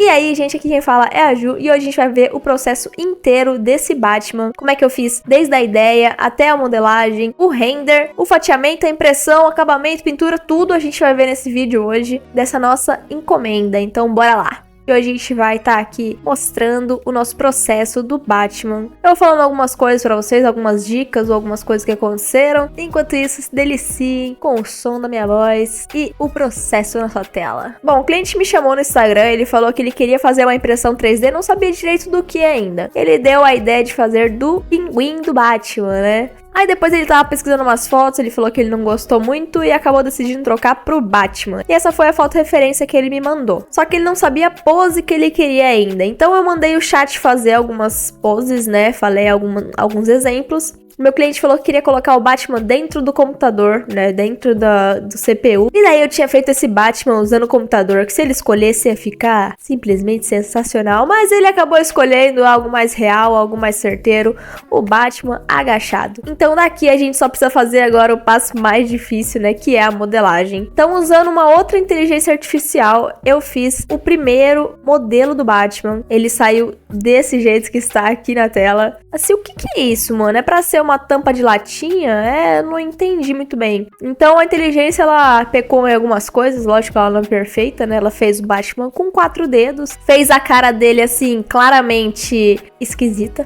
E aí, gente, aqui quem fala é a Ju e hoje a gente vai ver o processo inteiro desse Batman. Como é que eu fiz desde a ideia até a modelagem, o render, o fatiamento, a impressão, acabamento, pintura, tudo a gente vai ver nesse vídeo hoje dessa nossa encomenda. Então, bora lá! E hoje a gente vai estar aqui mostrando o nosso processo do Batman. Eu vou falando algumas coisas pra vocês, algumas dicas ou algumas coisas que aconteceram. Enquanto isso, se deliciem com o som da minha voz e o processo na sua tela. Bom, o cliente me chamou no Instagram, ele falou que ele queria fazer uma impressão 3D, não sabia direito do que ainda. Ele deu a ideia de fazer do pinguim do Batman, né? Aí depois ele tava pesquisando umas fotos, ele falou que ele não gostou muito e acabou decidindo trocar pro Batman. E essa foi a foto referência que ele me mandou. Só que ele não sabia a pose que ele queria ainda. Então eu mandei o chat fazer algumas poses, né? Falei alguns exemplos. Meu cliente falou que queria colocar o Batman dentro do computador, né, dentro do CPU. E daí eu tinha feito esse Batman usando o computador, que se ele escolhesse ia ficar simplesmente sensacional. Mas ele acabou escolhendo algo mais real, algo mais certeiro, o Batman agachado. Então daqui a gente só precisa fazer agora o passo mais difícil, né, que é a modelagem. Então usando uma outra inteligência artificial, eu fiz o primeiro modelo do Batman. Ele saiu desse jeito que está aqui na tela. Assim, o que é isso, mano? É pra ser uma tampa de latinha? Eu não entendi muito bem. Então a inteligência, ela pecou em algumas coisas, lógico que ela não é perfeita, né? Ela fez o Batman com 4 dedos, fez a cara dele assim, claramente esquisita.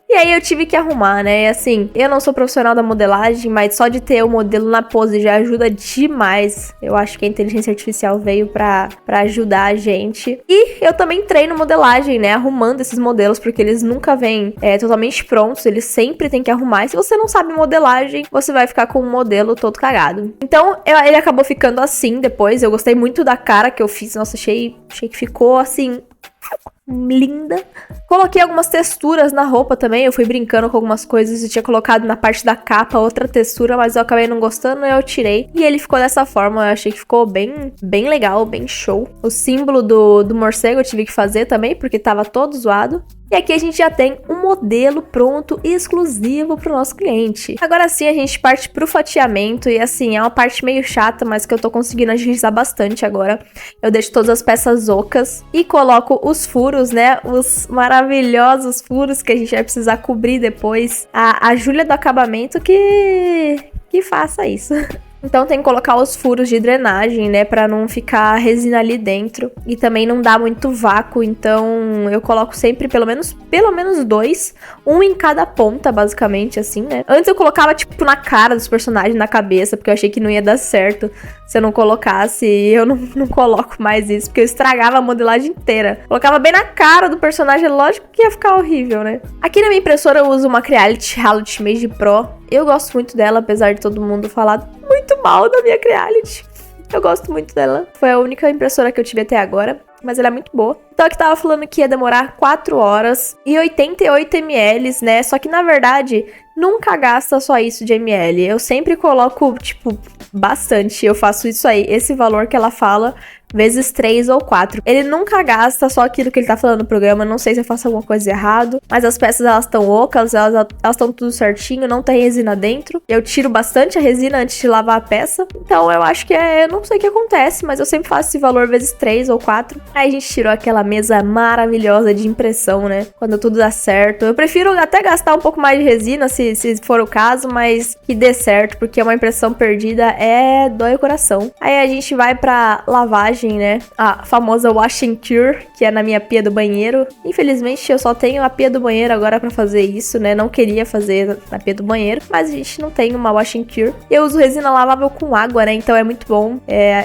E aí eu tive que arrumar, né? E assim, eu não sou profissional da modelagem, mas só de ter o modelo na pose já ajuda demais. Eu acho que a inteligência artificial veio pra ajudar a gente. E eu também treino modelagem, né? Arrumando esses modelos, porque eles nunca vêm totalmente prontos, eles sempre têm que arrumar. E se você não sabe modelagem, você vai ficar com um modelo todo cagado. Então, ele acabou ficando assim depois. Eu gostei muito da cara que eu fiz. Nossa, achei que ficou assim linda. Coloquei algumas texturas na roupa também. Eu fui brincando com algumas coisas. Eu tinha colocado na parte da capa outra textura, mas eu acabei não gostando, eu tirei. E ele ficou dessa forma. Eu achei que ficou bem legal, bem show. O símbolo do morcego eu tive que fazer também, porque tava todo zoado. E aqui a gente já tem um modelo pronto e exclusivo para o nosso cliente. Agora sim a gente parte pro fatiamento e assim, é uma parte meio chata, mas que eu tô conseguindo agilizar bastante agora. Eu deixo todas as peças ocas e coloco os furos, né? Os maravilhosos furos que a gente vai precisar cobrir depois. A Júlia do acabamento que faça isso. Então tem que colocar os furos de drenagem, né, pra não ficar resina ali dentro e também não dá muito vácuo, então eu coloco sempre pelo menos 2, um em cada ponta, basicamente, assim, né. Antes eu colocava, tipo, na cara dos personagens, na cabeça, porque eu achei que não ia dar certo se eu não colocasse, e eu não coloco mais isso, porque eu estragava a modelagem inteira. Colocava bem na cara do personagem, lógico que ia ficar horrível, né. Aqui na minha impressora eu uso uma Creality Mage Pro. Eu gosto muito dela, apesar de todo mundo falar muito mal da minha Creality. Eu gosto muito dela. Foi a única impressora que eu tive até agora, mas ela é muito boa. Então aqui tava falando que ia demorar 4 horas e 88 ml, né? Só que na verdade nunca gasta só isso de ml. Eu sempre coloco, tipo, bastante. Eu faço isso aí, esse valor que ela fala, vezes 3 ou 4. Ele nunca gasta só aquilo que ele tá falando no programa. Não sei se eu faço alguma coisa errado, mas as peças elas estão ocas, elas estão tudo certinho, não tem resina dentro. Eu tiro bastante a resina antes de lavar a peça. Então eu acho que eu não sei o que acontece, mas eu sempre faço esse valor vezes 3 ou 4. Aí a gente tirou aquela mesa maravilhosa de impressão, né? Quando tudo dá certo. Eu prefiro até gastar um pouco mais de resina, se for o caso, mas que dê certo, porque uma impressão perdida dói o coração. Aí a gente vai pra lavagem, né? A famosa wash and cure, que é na minha pia do banheiro. Infelizmente, eu só tenho a pia do banheiro agora pra fazer isso, né? Não queria fazer na pia do banheiro, mas a gente não tem uma wash and cure. Eu uso resina lavável com água, né? Então é muito bom.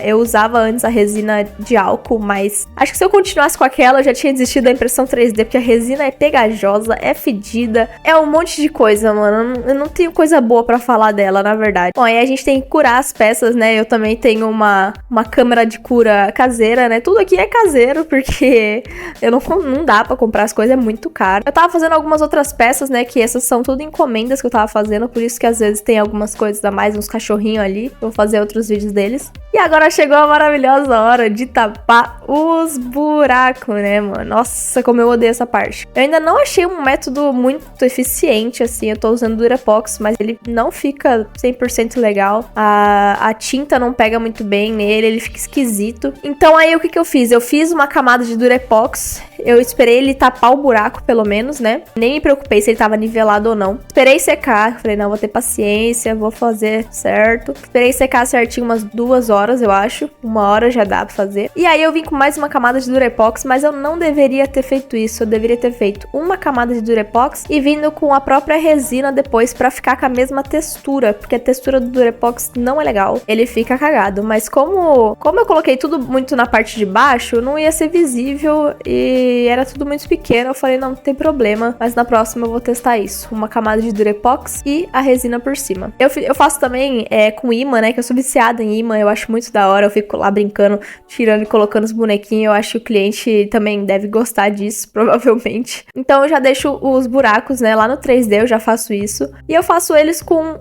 Eu usava antes a resina de álcool, mas acho que se eu continuasse com aquela, eu já tinha desistido da impressão 3D, porque a resina é pegajosa, é fedida, é um monte de coisa, mano. Eu não tenho coisa boa pra falar dela, na verdade. Bom, aí a gente tem que curar as peças, né? Eu também tenho uma câmera de cura caseira, né? Tudo aqui é caseiro, porque não dá pra comprar as coisas, é muito caro. Eu tava fazendo algumas outras peças, né? Que essas são tudo encomendas que eu tava fazendo, por isso que às vezes tem algumas coisas a mais, uns cachorrinhos ali. Eu vou fazer outros vídeos deles. E agora chegou a maravilhosa hora de tapar os buracos, né, mano? Nossa, como eu odeio essa parte. Eu ainda não achei um método muito eficiente, assim. Eu tô usando Durepox, mas ele não fica 100% legal. A tinta não pega muito bem nele, ele fica esquisito. Então aí o que eu fiz? Eu fiz uma camada de Durepox. Eu esperei ele tapar o buraco, pelo menos, né? Nem me preocupei se ele tava nivelado ou não. Esperei secar. Falei, não, vou ter paciência, vou fazer certo. Esperei secar certinho umas 2 horas, eu acho. 1 hora já dá pra fazer. E aí eu vim com mais uma camada de Durepox, mas eu não deveria ter feito isso. Eu deveria ter feito uma camada de Durepox e vindo com a própria resina depois pra ficar com a mesma textura. Porque a textura do Durepox não é legal. Ele fica cagado. Mas como eu coloquei tudo muito na parte de baixo, não ia ser visível e era tudo muito pequeno. Eu falei, não tem problema, mas na próxima eu vou testar isso. Uma camada de Durepox e a resina por cima. Eu faço também com imã, né, que eu sou viciada em imã, eu acho muito da hora. Eu fico lá brincando, tirando e colocando os bonequinhos. Eu acho que o cliente também deve gostar disso, provavelmente. Então eu já deixo os buracos, né, lá no 3D eu já faço isso. E eu faço eles com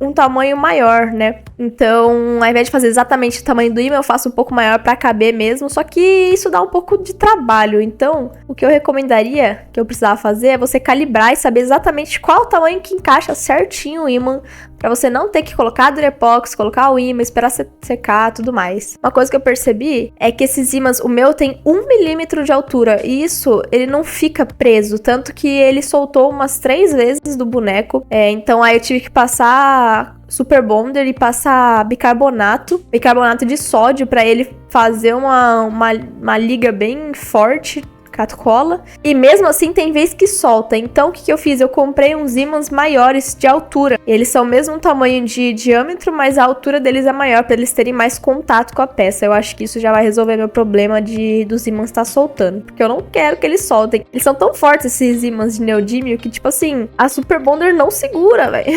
um tamanho maior, né. Então, ao invés de fazer exatamente o tamanho do imã, eu faço um pouco maior pra caber mesmo. Só que isso dá um pouco de trabalho. Então, o que eu recomendaria, que eu precisava fazer, é você calibrar e saber exatamente qual o tamanho que encaixa certinho o ímã, pra você não ter que colocar a Durepox, colocar o ímã, esperar secar, tudo mais. Uma coisa que eu percebi é que esses ímãs, o meu tem 1 milímetro de altura, e isso, ele não fica preso, tanto que ele soltou umas 3 vezes do boneco, então aí eu tive que passar Super Bonder e passar bicarbonato de sódio pra ele fazer uma liga bem forte, cola. E mesmo assim tem vez que solta. Então o que eu fiz? Eu comprei uns ímãs maiores de altura. Eles são o mesmo tamanho de diâmetro, mas a altura deles é maior para eles terem mais contato com a peça. Eu acho que isso já vai resolver meu problema dos ímãs estar soltando, porque eu não quero que eles soltem. Eles são tão fortes, esses ímãs de neodímio, que tipo assim, a Super Bonder não segura, velho.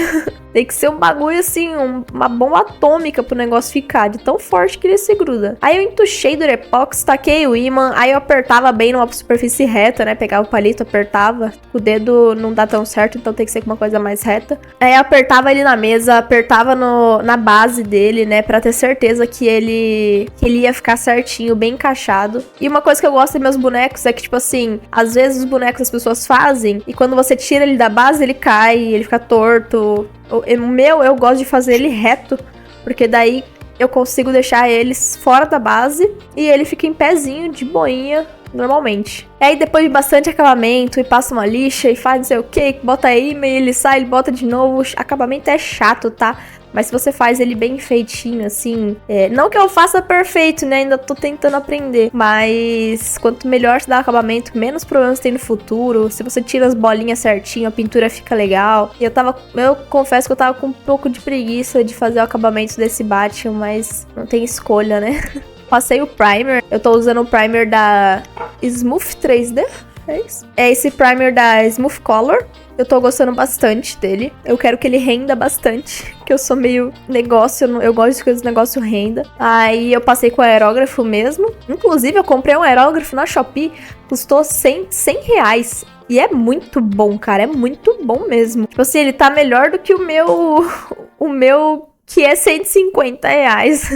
Tem que ser um bagulho assim, uma bomba atômica pro negócio ficar, de tão forte que ele se gruda. Aí eu entuchei do Durepox, taquei o ímã, aí eu apertava bem numa superfície reta, né? Pegava o palito, apertava. O dedo não dá tão certo, então tem que ser com uma coisa mais reta. Aí eu apertava ele na mesa, apertava na base dele, né? Pra ter certeza que ele ia ficar certinho, bem encaixado. E uma coisa que eu gosto dos meus bonecos é que, tipo assim, às vezes os bonecos as pessoas fazem, e quando você tira ele da base, ele cai, ele fica torto. O meu, eu gosto de fazer ele reto, porque daí eu consigo deixar eles fora da base e ele fica em pezinho, de boinha, normalmente. E aí depois de bastante acabamento, e passa uma lixa e faz não sei o que, bota imã e ele sai, ele bota de novo. Acabamento é chato, tá? Mas se você faz ele bem feitinho, assim... não que eu faça perfeito, né? Ainda tô tentando aprender. Mas quanto melhor se dá o acabamento, menos problemas tem no futuro. Se você tira as bolinhas certinho, a pintura fica legal. E eu confesso que eu tava com um pouco de preguiça de fazer o acabamento desse Batman, mas não tem escolha, né? Passei o primer. Eu tô usando o primer da Smooth 3D. É isso. É esse primer da Smooth Color. Eu tô gostando bastante dele. Eu quero que ele renda bastante, que eu sou meio negócio, eu gosto de que o negócio renda. Aí eu passei com o aerógrafo mesmo. Inclusive, eu comprei um aerógrafo na Shopee, custou 100 reais. E é muito bom, cara, é muito bom mesmo. Tipo assim, ele tá melhor do que o meu que é 150 reais.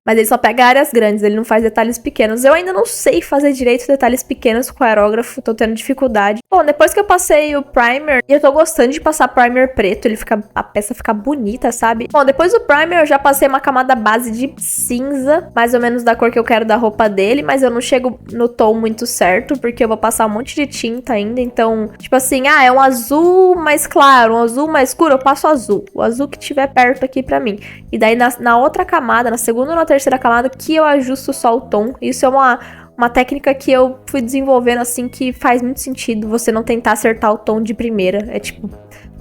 Mas ele só pega áreas grandes, ele não faz detalhes pequenos. Eu ainda não sei fazer direito detalhes pequenos com o aerógrafo, tô tendo dificuldade. Bom, depois que eu passei o primer, e eu tô gostando de passar primer preto, a peça fica bonita, sabe? Bom, depois do primer eu já passei uma camada base de cinza, mais ou menos da cor que eu quero da roupa dele, mas eu não chego no tom muito certo, porque eu vou passar um monte de tinta ainda, então, tipo assim, é um azul mais claro, um azul mais escuro, eu passo azul. O azul que tiver perto aqui pra mim. E daí na outra camada, na segunda ou na terceira camada, que eu ajusto só o tom. Isso é uma técnica que eu fui desenvolvendo, assim, que faz muito sentido você não tentar acertar o tom de primeira. É tipo,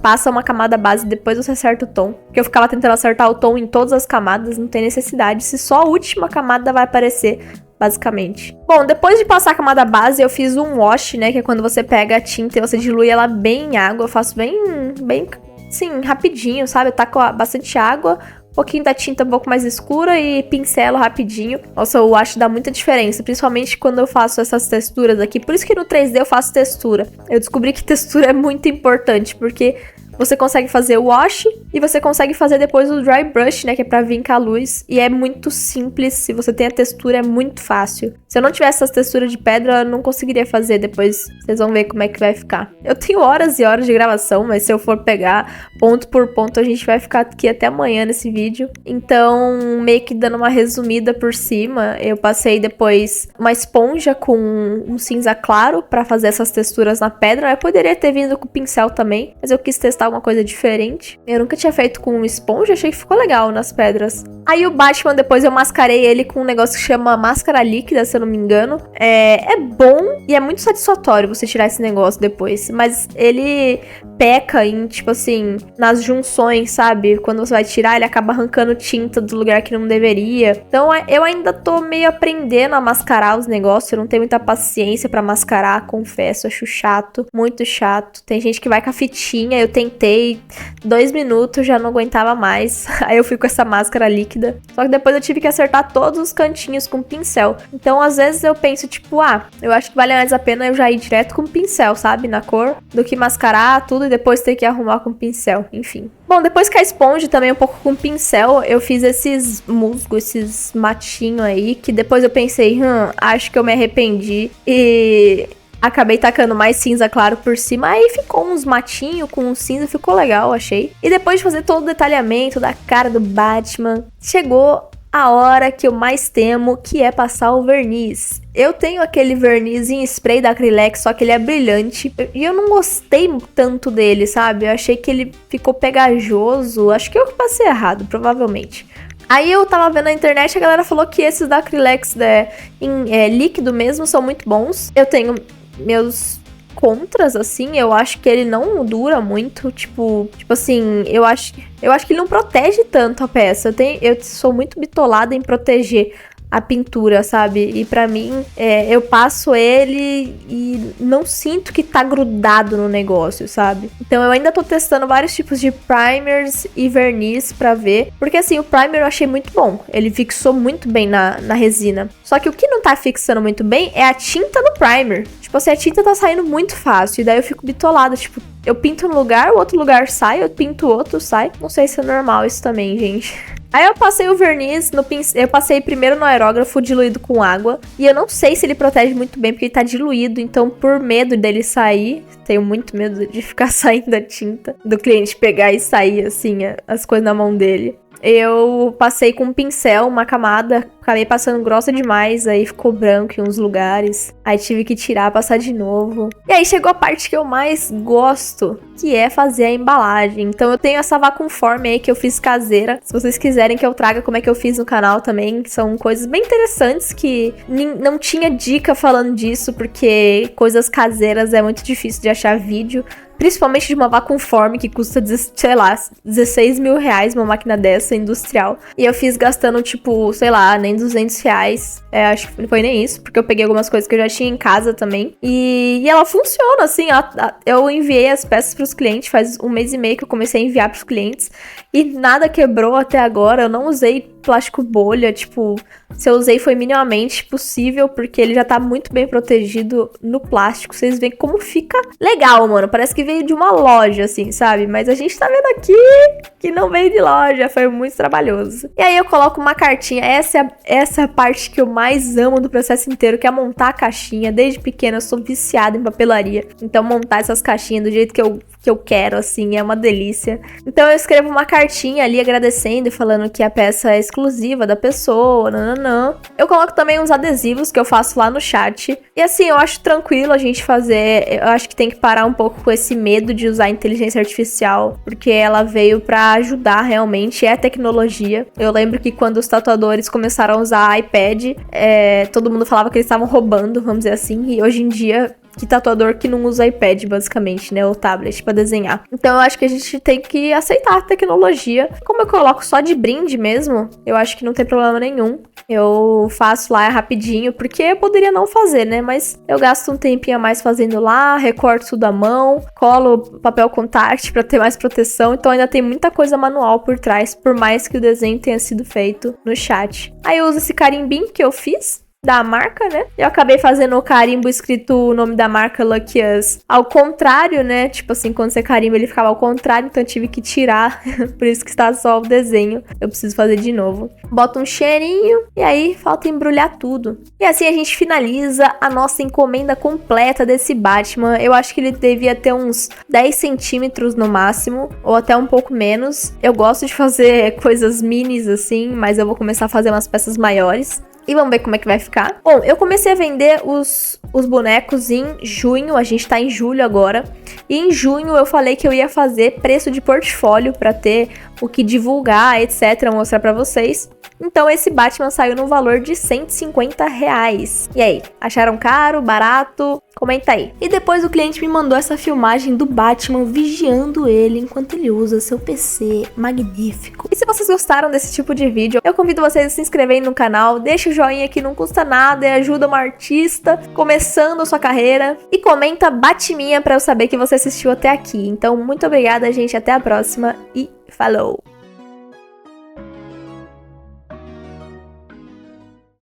passa uma camada base e depois você acerta o tom. Porque eu ficava tentando acertar o tom em todas as camadas, não tem necessidade. Se só a última camada vai aparecer, basicamente. Bom, depois de passar a camada base, eu fiz um wash, né, que é quando você pega a tinta e você dilui ela bem em água. Eu faço bem, sim, rapidinho, sabe? Eu taco bastante água, um pouquinho da tinta um pouco mais escura e pincelo rapidinho. Nossa, eu acho que dá muita diferença, principalmente quando eu faço essas texturas aqui. Por isso que no 3D eu faço textura. Eu descobri que textura é muito importante, porque Você consegue fazer o wash e você consegue fazer depois o dry brush, né, que é pra vir com a luz. E é muito simples, se você tem a textura é muito fácil. Se eu não tivesse essa textura de pedra, eu não conseguiria fazer depois. Vocês vão ver como é que vai ficar. Eu tenho horas e horas de gravação, mas se eu for pegar ponto por ponto, a gente vai ficar aqui até amanhã nesse vídeo. Então, meio que dando uma resumida por cima, eu passei depois uma esponja com um cinza claro pra fazer essas texturas na pedra. Eu poderia ter vindo com pincel também, mas eu quis testar uma coisa diferente. Eu nunca tinha feito com esponja, achei que ficou legal nas pedras. Aí o Batman, depois eu mascarei ele com um negócio que chama máscara líquida, se eu não me engano. É bom e é muito satisfatório você tirar esse negócio depois, mas ele peca em, tipo assim, nas junções, sabe? Quando você vai tirar, ele acaba arrancando tinta do lugar que não deveria. Então eu ainda tô meio aprendendo a mascarar os negócios, eu não tenho muita paciência pra mascarar, confesso, acho chato, muito chato. Tem gente que vai com a fitinha, eu tentei 2 minutos, já não aguentava mais. Aí eu fui com essa máscara líquida. Só que depois eu tive que acertar todos os cantinhos com pincel. Então às vezes eu penso, tipo, eu acho que vale mais a pena eu já ir direto com pincel, sabe? Na cor, do que mascarar tudo e depois ter que arrumar com pincel, enfim. Bom, depois que a esponja também um pouco com pincel, eu fiz esses musgos, esses matinhos aí, que depois eu pensei, acho que eu me arrependi e acabei tacando mais cinza claro por cima, aí ficou uns matinhos com um cinza, ficou legal, achei. E depois de fazer todo o detalhamento da cara do Batman, chegou a hora que eu mais temo, que é passar o verniz. Eu tenho aquele verniz em spray da Acrylex, só que ele é brilhante. E eu não gostei tanto dele, sabe? Eu achei que ele ficou pegajoso. Acho que eu passei errado, provavelmente. Aí eu tava vendo na internet e a galera falou que esses da Acrylex em líquido mesmo são muito bons. Eu tenho meus contras, assim, eu acho que ele não dura muito, tipo assim, eu acho que ele não protege tanto a peça. Eu sou muito bitolada em proteger a pintura, sabe? E pra mim, eu passo ele e não sinto que tá grudado no negócio, sabe? Então eu ainda tô testando vários tipos de primers e verniz pra ver. Porque assim, o primer eu achei muito bom. Ele fixou muito bem na resina. Só que o que não tá fixando muito bem é a tinta no primer. Tipo assim, a tinta tá saindo muito fácil. E daí eu fico bitolada, tipo, eu pinto um lugar, o outro lugar sai, eu pinto outro, sai. Não sei se é normal isso também, gente. Aí eu passei o verniz no pincel, eu passei primeiro no aerógrafo diluído com água, e eu não sei se ele protege muito bem porque ele tá diluído, então por medo dele sair, tenho muito medo de ficar saindo a tinta, do cliente pegar e sair assim, as coisas na mão dele. Eu passei com um pincel, uma camada, acabei passando grossa demais, aí ficou branco em uns lugares. Aí tive que tirar, passar de novo. E aí chegou a parte que eu mais gosto, que é fazer a embalagem. Então eu tenho essa vacuumform aí que eu fiz caseira. Se vocês quiserem que eu traga como é que eu fiz no canal também, são coisas bem interessantes que não tinha dica falando disso, porque coisas caseiras é muito difícil de achar vídeo. Principalmente de uma vacuumform que custa, sei lá, 16 mil reais, uma máquina dessa, industrial. E eu fiz gastando, tipo, sei lá, nem 200 reais. Acho que não foi nem isso, porque eu peguei algumas coisas que eu já tinha em casa também. E ela funciona, assim. Eu enviei as peças pros clientes, faz 1 mês e meio que eu comecei a enviar pros clientes. E nada quebrou até agora. Eu não usei plástico bolha, tipo, se eu usei foi minimamente possível, porque ele já tá muito bem protegido no plástico. Vocês veem como fica legal, mano. Parece que veio de uma loja, assim, sabe? Mas a gente tá vendo aqui que não veio de loja, foi muito trabalhoso. E aí eu coloco uma cartinha, essa é a parte que eu mais amo do processo inteiro, que é montar a caixinha. Desde pequena eu sou viciada em papelaria, então montar essas caixinhas do jeito que eu quero, assim, é uma delícia. Então eu escrevo uma cartinha ali agradecendo e falando que a peça é exclusiva da pessoa, nananã. Eu coloco também uns adesivos que eu faço lá no chat. E assim, eu acho tranquilo a gente fazer, eu acho que tem que parar um pouco com esse medo de usar inteligência artificial, porque ela veio pra ajudar realmente, é tecnologia. Eu lembro que quando os tatuadores começaram a usar iPad, todo mundo falava que eles estavam roubando, vamos dizer assim, e hoje em dia que tatuador que não usa iPad, basicamente, né? Ou tablet pra desenhar. Então eu acho que a gente tem que aceitar a tecnologia. Como eu coloco só de brinde mesmo, eu acho que não tem problema nenhum. Eu faço lá rapidinho, porque eu poderia não fazer, né? Mas eu gasto um tempinho a mais fazendo lá, recorto tudo à mão, colo papel contact pra ter mais proteção. Então ainda tem muita coisa manual por trás, por mais que o desenho tenha sido feito no chat. Aí eu uso esse carimbinho que eu fiz. da marca, né? Eu acabei fazendo o carimbo escrito o nome da marca Lucky Us ao contrário, né? Tipo assim, quando você carimba ele ficava ao contrário, então eu tive que tirar. Por isso que está só o desenho. Eu preciso fazer de novo. Bota um cheirinho e aí falta embrulhar tudo. E assim a gente finaliza a nossa encomenda completa desse Batman. Eu acho que ele devia ter uns 10 centímetros no máximo, ou até um pouco menos. Eu gosto de fazer coisas minis assim, mas eu vou começar a fazer umas peças maiores. E vamos ver como é que vai ficar. Bom, eu comecei a vender os bonecos em junho, a gente tá em julho agora. E em junho eu falei que eu ia fazer preço de portfólio pra ter o que divulgar, etc, mostrar pra vocês. Então esse Batman saiu no valor de R$150. E aí, acharam caro, barato? Comenta aí. E depois o cliente me mandou essa filmagem do Batman vigiando ele enquanto ele usa seu PC magnífico. E se vocês gostaram desse tipo de vídeo, eu convido vocês a se inscreverem no canal, deixa o joinha que não custa nada e ajuda uma artista começando a sua carreira. E comenta Batminha pra eu saber que você assistiu até aqui. Então muito obrigada, gente, até a próxima e falou!